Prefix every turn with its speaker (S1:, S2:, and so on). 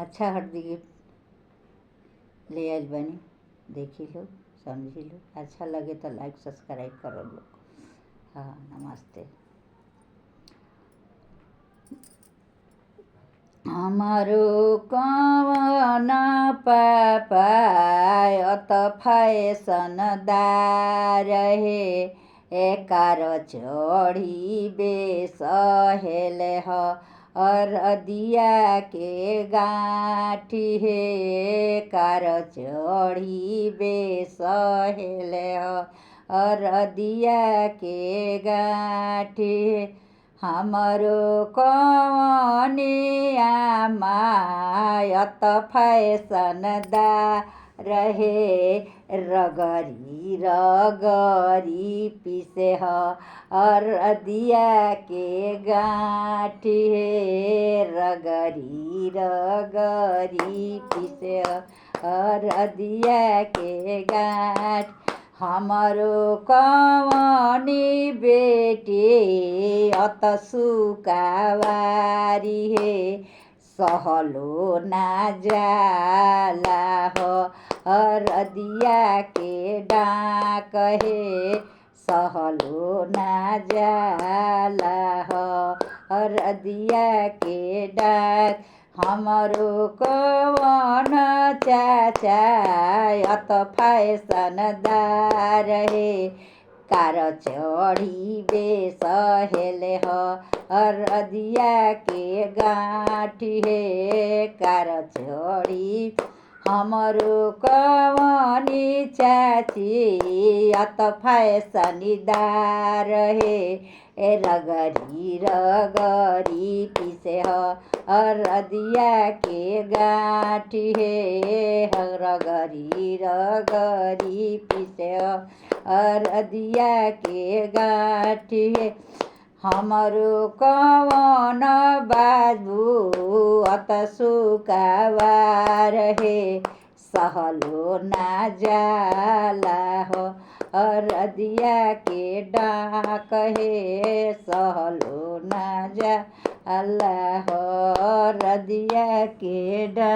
S1: अच्छा हल्दी ले आइल बानी, देखी लो, समझी लो। अच्छा लगे तो लाइक सब्सक्राइब करो लोग। हाँ, नमस्ते। हमारो कवन पापायत फैशनदार हे, एकार चढ़ी बेसहेल ह अरदिया के गाठी हे, एकार चढ़ी बेसहेल ह अरदिया के गाठी हे। हमरो कवनिया मायत फैशनदार हे, रगरी रगरी पीसे ह अरदिया के गाठी हे, रगरी रगरी पीसे ह अरदिया के गाठी। हमरो कवनी बेटी अत सुकावारी हे, सहलो ना जाला हो अरदिया के डाक हे, सहलो ना जाला हो अरदिया के डाक। हमरो कवन चाचा अत फैशनदार हे, कार चढ़ी बेसहेल ह अरदिया के गाठी हे, कार चढ़ी। हमरो कवनी चाची अत फैशनदार हे, रगरी रगरी पीसे ह अरदिया के गाठी हे, रगरी रगरी पीसे ह अरदिया के गाठी हे। हमरो कवन बाबू अत सुकावार हे, सहलो ना जाला हो अरदिया के डाक हे, सहलो ना जाला हो अरदिया के डाक।